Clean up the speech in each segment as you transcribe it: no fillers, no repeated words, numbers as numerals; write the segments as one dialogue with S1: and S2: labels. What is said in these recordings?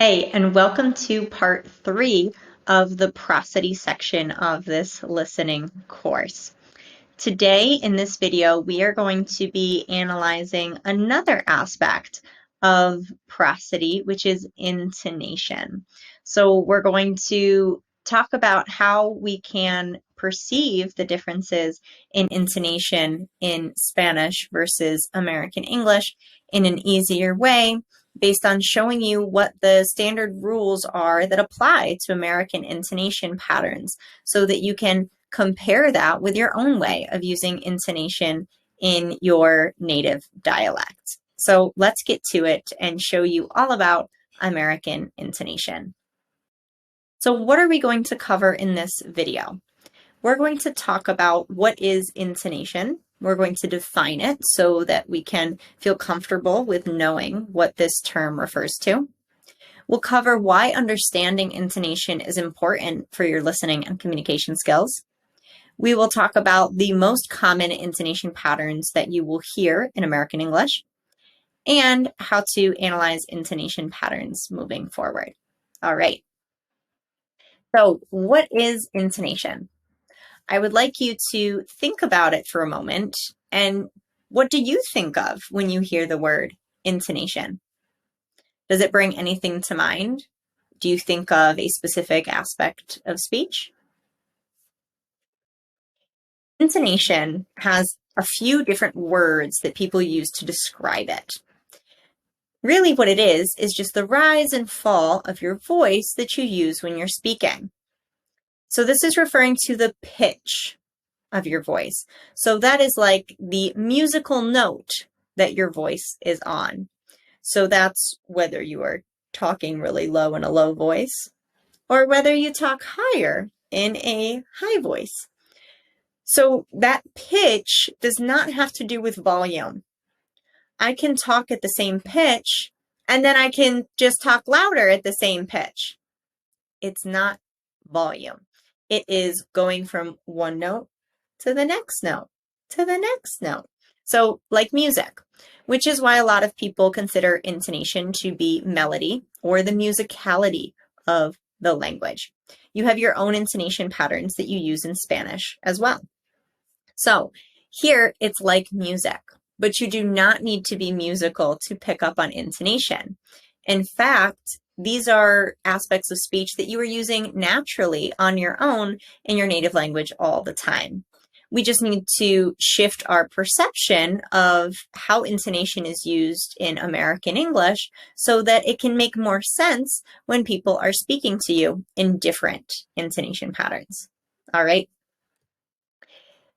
S1: Hey, and welcome to part 3 of the prosody section of this listening course. Today in this video, we are going to be analyzing another aspect of prosody, which is intonation. So we're going to talk about how we can perceive the differences in intonation in Spanish versus American English in an easier way, based on showing you what the standard rules are that apply to American intonation patterns so that you can compare that with your own way of using intonation in your native dialect. So let's get to it and show you all about American intonation. So what are we going to cover in this video? We're going to talk about what is intonation. We're going to define it so that we can feel comfortable with knowing what this term refers to. We'll cover why understanding intonation is important for your listening and communication skills. We will talk about the most common intonation patterns that you will hear in American English and how to analyze intonation patterns moving forward. All right. So what is intonation? I would like you to think about it for a moment. And what do you think of when you hear the word intonation? Does it bring anything to mind? Do you think of a specific aspect of speech? Intonation has a few different words that people use to describe it. Really what it is just the rise and fall of your voice that you use when you're speaking. So this is referring to the pitch of your voice. So that is like the musical note that your voice is on. So that's whether you are talking really low in a low voice or whether you talk higher in a high voice. So that pitch does not have to do with volume. I can talk at the same pitch and then I can just talk louder at the same pitch. It's not volume. It is going from one note to the next note to the next note. So like music, which is why a lot of people consider intonation to be melody or the musicality of the language. You have your own intonation patterns that you use in Spanish as well. So here it's like music, but you do not need to be musical to pick up on intonation. In fact, these are aspects of speech that you are using naturally on your own in your native language all the time. We just need to shift our perception of how intonation is used in American English so that it can make more sense when people are speaking to you in different intonation patterns. All right.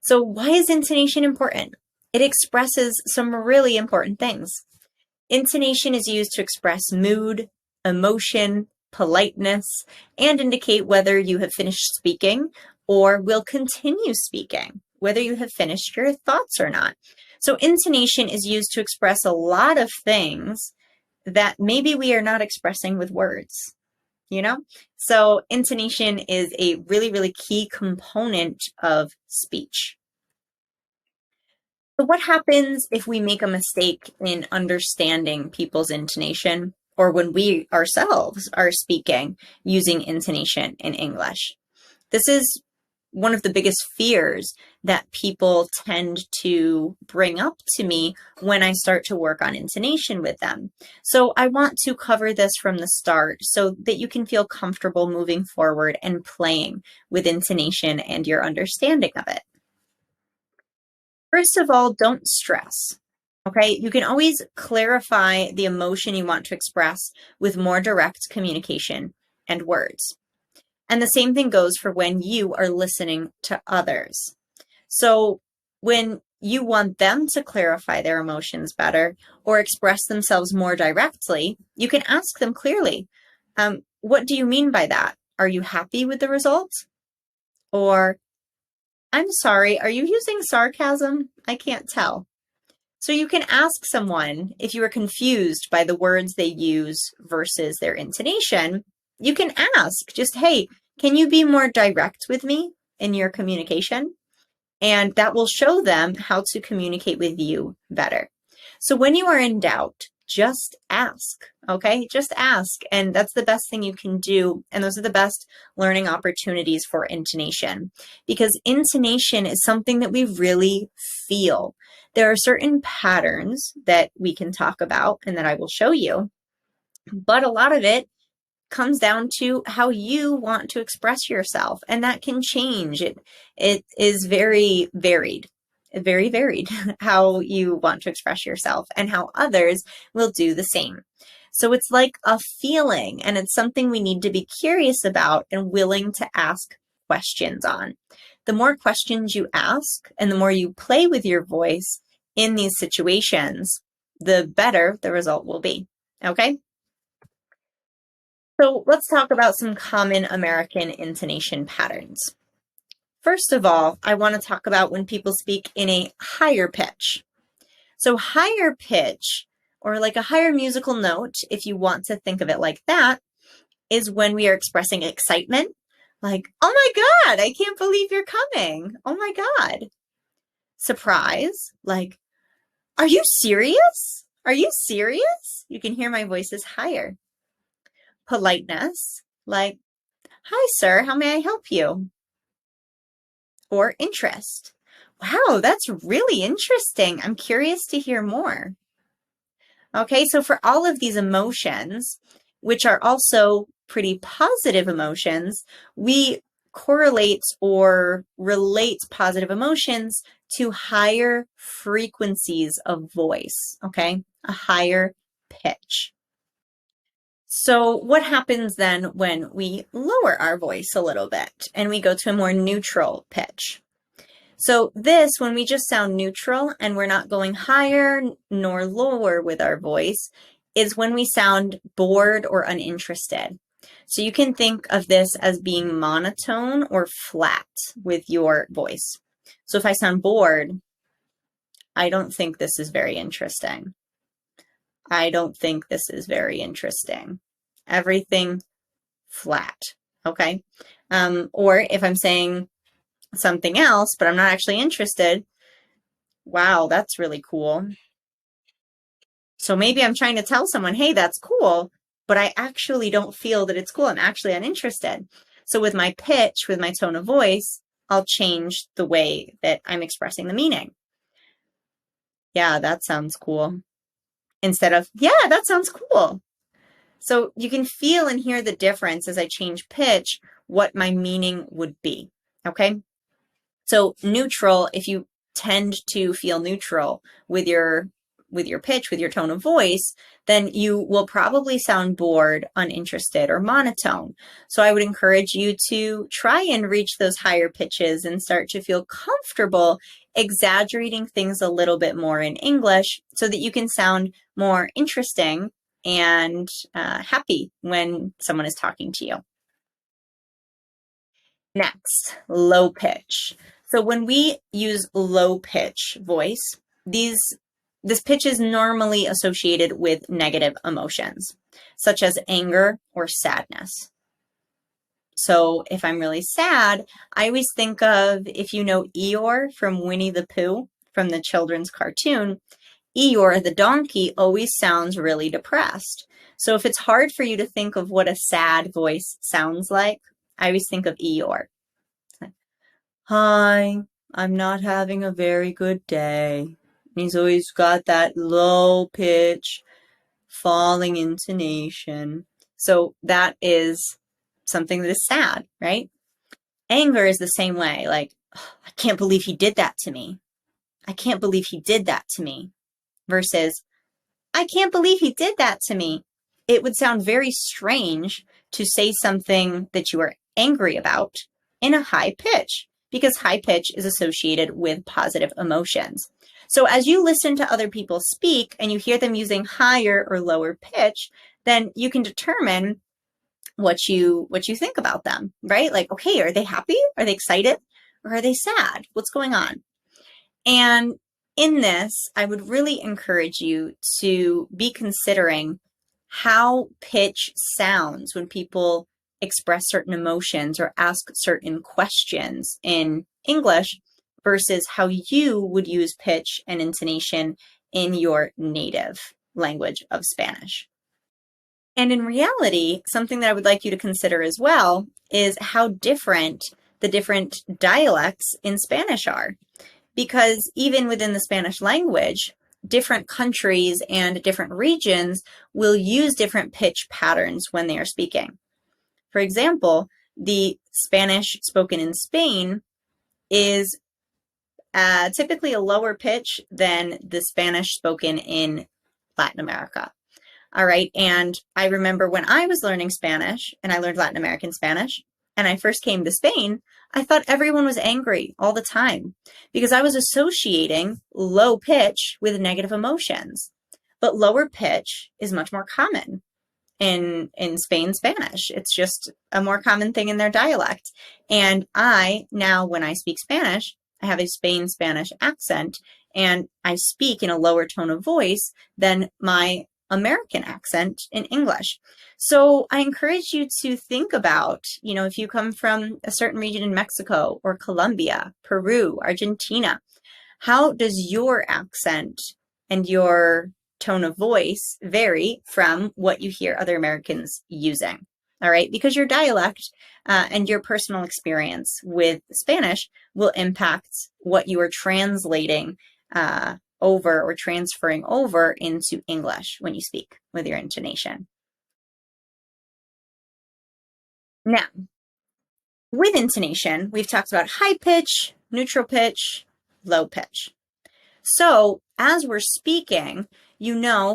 S1: So why is intonation important? It expresses some really important things. Intonation is used to express mood, emotion, politeness, and indicate whether you have finished speaking or will continue speaking, whether you have finished your thoughts or not. So intonation is used to express a lot of things that maybe we are not expressing with words, you know? So intonation is a really, really key component of speech. So what happens if we make a mistake in understanding people's intonation or when we ourselves are speaking using intonation in English? This is one of the biggest fears that people tend to bring up to me when I start to work on intonation with them. So I want to cover this from the start so that you can feel comfortable moving forward and playing with intonation and your understanding of it. First of all, don't stress. Okay, you can always clarify the emotion you want to express with more direct communication and words. And the same thing goes for when you are listening to others. So when you want them to clarify their emotions better or express themselves more directly, you can ask them clearly, what do you mean by that? Are you happy with the result? Or, I'm sorry, are you using sarcasm? I can't tell. So you can ask someone if you are confused by the words they use versus their intonation. You can ask just, hey, can you be more direct with me in your communication? And that will show them how to communicate with you better. So when you are in doubt, just ask, okay? Just ask. And that's the best thing you can do. And those are the best learning opportunities for intonation, because intonation is something that we really feel. There are certain patterns that we can talk about and that I will show you, but a lot of it comes down to how you want to express yourself, and that can change. It is very varied how you want to express yourself and how others will do the same. So it's like a feeling, and it's something we need to be curious about and willing to ask questions on. The more questions you ask and the more you play with your voice in these situations, the better the result will be. Okay? So let's talk about some common American intonation patterns. First of all, I want to talk about when people speak in a higher pitch. So higher pitch, or like a higher musical note, if you want to think of it like that, is when we are expressing excitement, like, oh my God, I can't believe you're coming. Oh my God. Surprise, like, are you serious? Are you serious? You can hear my voice is higher. Politeness, like, hi, sir, how may I help you? Or interest. Wow, that's really interesting. I'm curious to hear more. Okay, so for all of these emotions, which are also pretty positive emotions, we correlate or relate positive emotions to higher frequencies of voice, okay? A higher pitch. So what happens then when we lower our voice a little bit and we go to a more neutral pitch? So this, when we just sound neutral and we're not going higher nor lower with our voice, is when we sound bored or uninterested. So you can think of this as being monotone or flat with your voice. So if I sound bored, I don't think this is very interesting. I don't think this is very interesting. Everything flat, okay? Or if I'm saying something else, but I'm not actually interested, wow, that's really cool. So maybe I'm trying to tell someone, hey, that's cool, but I actually don't feel that it's cool. I'm actually uninterested. So with my pitch, with my tone of voice, I'll change the way that I'm expressing the meaning. Yeah, that sounds cool. Instead of, yeah, that sounds cool. So you can feel and hear the difference as I change pitch, what my meaning would be. Okay. So neutral, if you tend to feel neutral with your pitch, with your tone of voice, then you will probably sound bored, uninterested, or monotone. So I would encourage you to try and reach those higher pitches and start to feel comfortable exaggerating things a little bit more in English so that you can sound more interesting and happy when someone is talking to you. Next, low pitch. So when we use low pitch voice, this pitch is normally associated with negative emotions, such as anger or sadness. So if I'm really sad, I always think of, if you know Eeyore from Winnie the Pooh, from the children's cartoon, Eeyore the donkey always sounds really depressed. So if it's hard for you to think of what a sad voice sounds like, I always think of Eeyore. Hi, I'm not having a very good day. He's always got that low pitch, falling intonation. So that is something that is sad, right? Anger is the same way. Like, oh, I can't believe he did that to me. I can't believe he did that to me. Versus, I can't believe he did that to me. It would sound very strange to say something that you are angry about in a high pitch, because high pitch is associated with positive emotions. So as you listen to other people speak and you hear them using higher or lower pitch, then you can determine what you think about them, right? Like, okay, are they happy? Are they excited? Or are they sad? What's going on? And in this, I would really encourage you to be considering how pitch sounds when people express certain emotions or ask certain questions in English versus how you would use pitch and intonation in your native language of Spanish. And in reality, something that I would like you to consider as well is how different the different dialects in Spanish are. Because even within the Spanish language, different countries and different regions will use different pitch patterns when they are speaking. For example, the Spanish spoken in Spain is typically a lower pitch than the Spanish spoken in Latin America. All right. And I remember when I was learning Spanish and I learned Latin American Spanish and I first came to Spain, I thought everyone was angry all the time because I was associating low pitch with negative emotions. But lower pitch is much more common in Spain Spanish. It's just a more common thing in their dialect. And I now, when I speak Spanish, I have a Spain Spanish accent and I speak in a lower tone of voice than my American accent in English. So I encourage you to think about, if you come from a certain region in Mexico or Colombia, Peru, Argentina, how does your accent and your tone of voice vary from what you hear other Americans using? All right, because your dialect and your personal experience with Spanish will impact what you are translating over or transferring over into English when you speak with your intonation. Now, with intonation, we've talked about high pitch, neutral pitch, low pitch. So as we're speaking,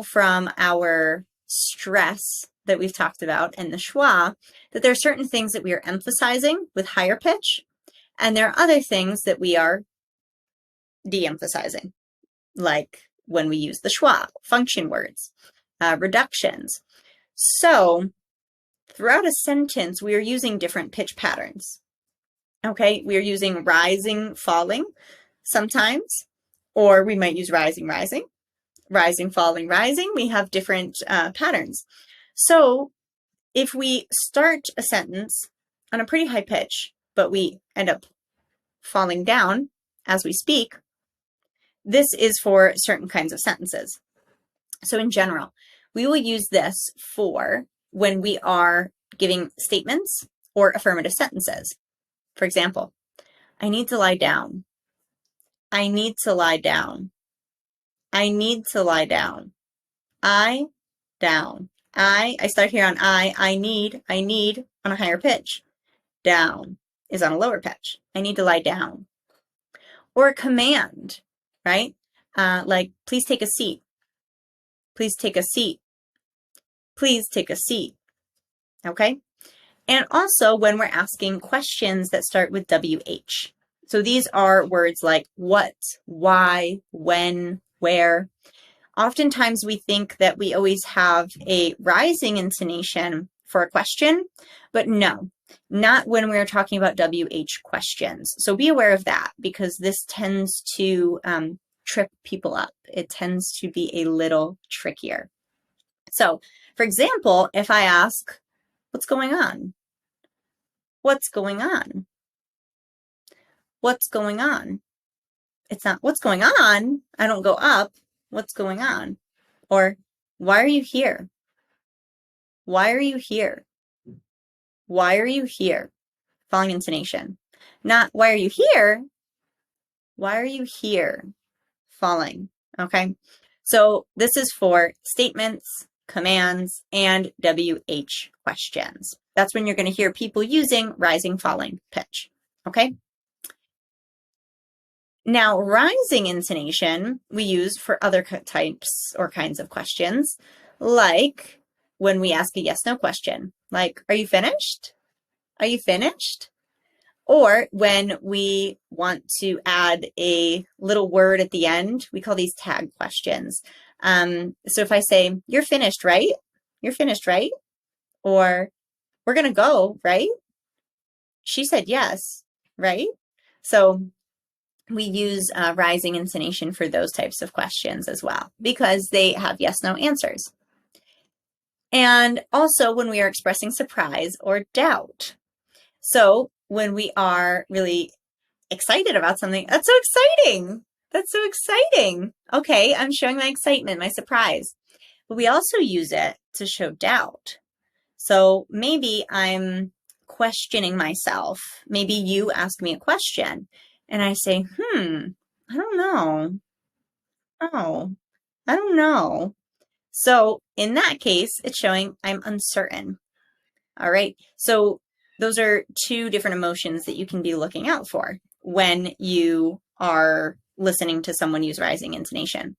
S1: from our stress that we've talked about and the schwa, that there are certain things that we are emphasizing with higher pitch, and there are other things that we are de-emphasizing, like when we use the schwa, function words, reductions. So throughout a sentence, we are using different pitch patterns. Okay, we are using rising, falling sometimes, or we might use rising, rising, rising, falling, rising. We have different patterns. So if we start a sentence on a pretty high pitch, but we end up falling down as we speak, this is for certain kinds of sentences. So in general, we will use this for when we are giving statements or affirmative sentences. For example, I need to lie down. I need to lie down. I need to lie down. I, down. I start here on I need on a higher pitch. Down is on a lower pitch. I need to lie down. Or a command, right? Like, please take a seat. Please take a seat. Please take a seat. Okay? And also when we're asking questions that start with WH. So these are words like what, why, when, where. Oftentimes we think that we always have a rising intonation for a question, but no, not when we're talking about WH questions. So be aware of that because this tends to trip people up. It tends to be a little trickier. So, for example, if I ask, what's going on? What's going on? What's going on? It's not what's going on. I don't go up. What's going on? Or why are you here? Why are you here? Why are you here? Falling intonation. Not why are you here? Why are you here? Falling. Okay. So this is for statements, commands, and WH questions. That's when you're going to hear people using rising, falling pitch. Okay. Now, rising intonation we use for other types or kinds of questions, like when we ask a yes/no question, like, are you finished? Are you finished? Or when we want to add a little word at the end, we call these tag questions. So if I say, you're finished, right? You're finished, right? Or we're going to go, right? She said yes, right? So we use rising intonation for those types of questions as well, because they have yes/no answers. And also when we are expressing surprise or doubt. So when we are really excited about something, that's so exciting. That's so exciting. Okay, I'm showing my excitement, my surprise. but we also use it to show doubt. So maybe I'm questioning myself. Maybe you ask me a question and I say, I don't know. Oh, I don't know. So in that case, it's showing I'm uncertain. All right. So those are two different emotions that you can be looking out for when you are listening to someone use rising intonation.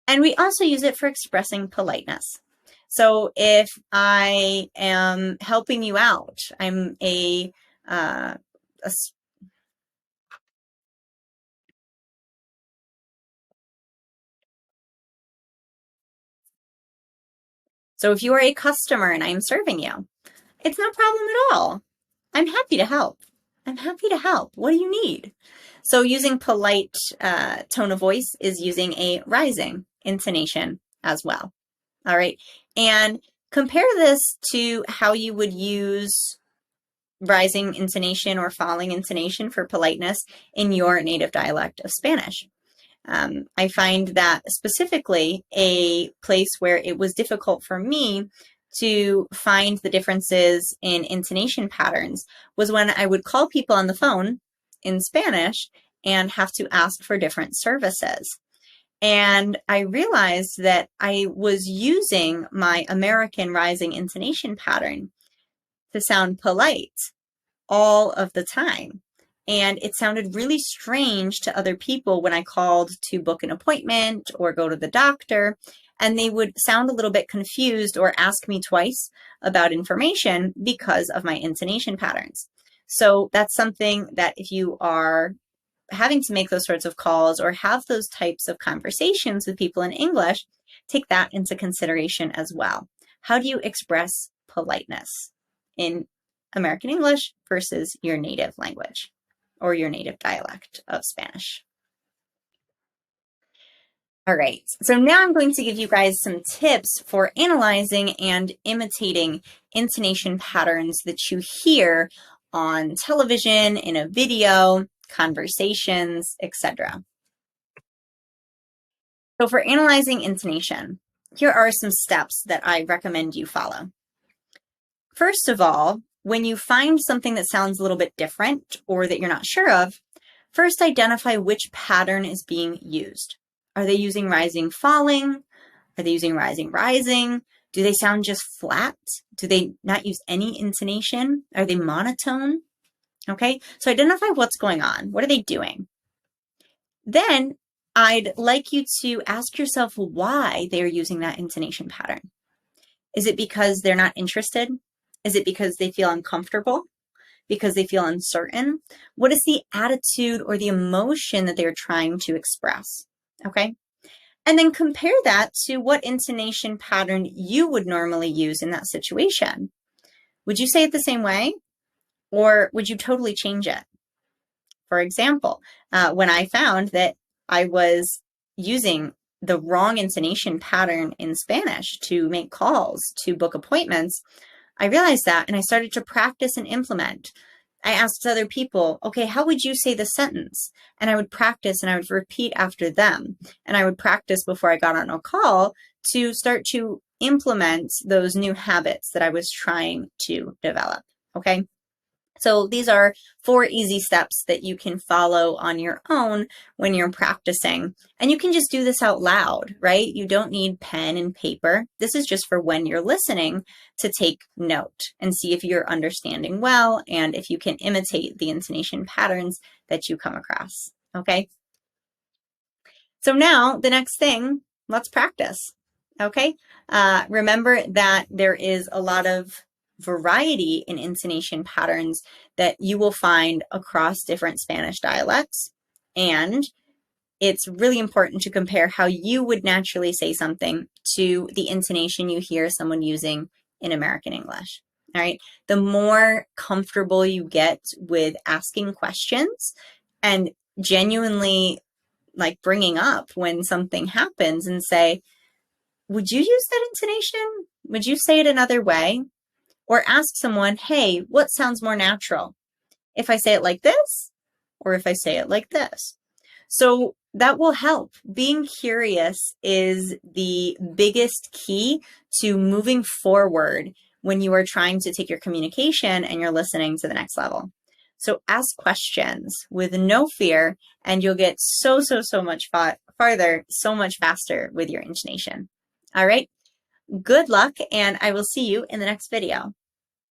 S1: And we also use it for expressing politeness. So if I am helping you out, I'm uh, a so if you are a customer and I'm serving you, it's no problem at all. I'm happy to help. I'm happy to help. What do you need? So using polite tone of voice is using a rising intonation as well. All right. And compare this to how you would use rising intonation or falling intonation for politeness in your native dialect of Spanish. I find that specifically a place where it was difficult for me to find the differences in intonation patterns was when I would call people on the phone in Spanish and have to ask for different services. And I realized that I was using my American rising intonation pattern to sound polite all of the time. And it sounded really strange to other people when I called to book an appointment or go to the doctor, and they would sound a little bit confused or ask me twice about information because of my intonation patterns. So that's something that if you are having to make those sorts of calls or have those types of conversations with people in English, take that into consideration as well. How do you express politeness in American English versus your native language or your native dialect of Spanish? All right, so now I'm going to give you guys some tips for analyzing and imitating intonation patterns that you hear on television, in a video, conversations, etc. So for analyzing intonation, here are some steps that I recommend you follow. First of all, when you find something that sounds a little bit different or that you're not sure of, first identify which pattern is being used. Are they using rising falling? Are they using rising rising? Do they sound just flat? Do they not use any intonation? Are they monotone? Okay, so identify what's going on. What are they doing? Then I'd like you to ask yourself why they're using that intonation pattern. Is it because they're not interested? Is it because they feel uncomfortable? Because they feel uncertain? What is the attitude or the emotion that they're trying to express? Okay. And then compare that to what intonation pattern you would normally use in that situation. Would you say it the same way? Or would you totally change it? For example, when I found that I was using the wrong intonation pattern in Spanish to make calls, to book appointments, I realized that and I started to practice and implement. I asked other people, okay, how would you say the sentence? And I would practice and I would repeat after them. And I would practice before I got on a call to start to implement those new habits that I was trying to develop. Okay. So these are 4 easy steps that you can follow on your own when you're practicing. And you can just do this out loud, right? You don't need pen and paper. This is just for when you're listening to take note and see if you're understanding well and if you can imitate the intonation patterns that you come across, okay? So now the next thing, let's practice, okay? Remember that there is a lot of variety in intonation patterns that you will find across different Spanish dialects. And it's really important to compare how you would naturally say something to the intonation you hear someone using in American English. All right. The more comfortable you get with asking questions and genuinely like bringing up when something happens and say, would you use that intonation? Would you say it another way? Or ask someone, hey, what sounds more natural? If I say it like this, or if I say it like this? So That will help. Being curious is the biggest key to moving forward when you are trying to take your communication and your listening to the next level. So ask questions with no fear, and you'll get so much farther, so much faster with your intonation. All right, good luck, and I will see you in the next video.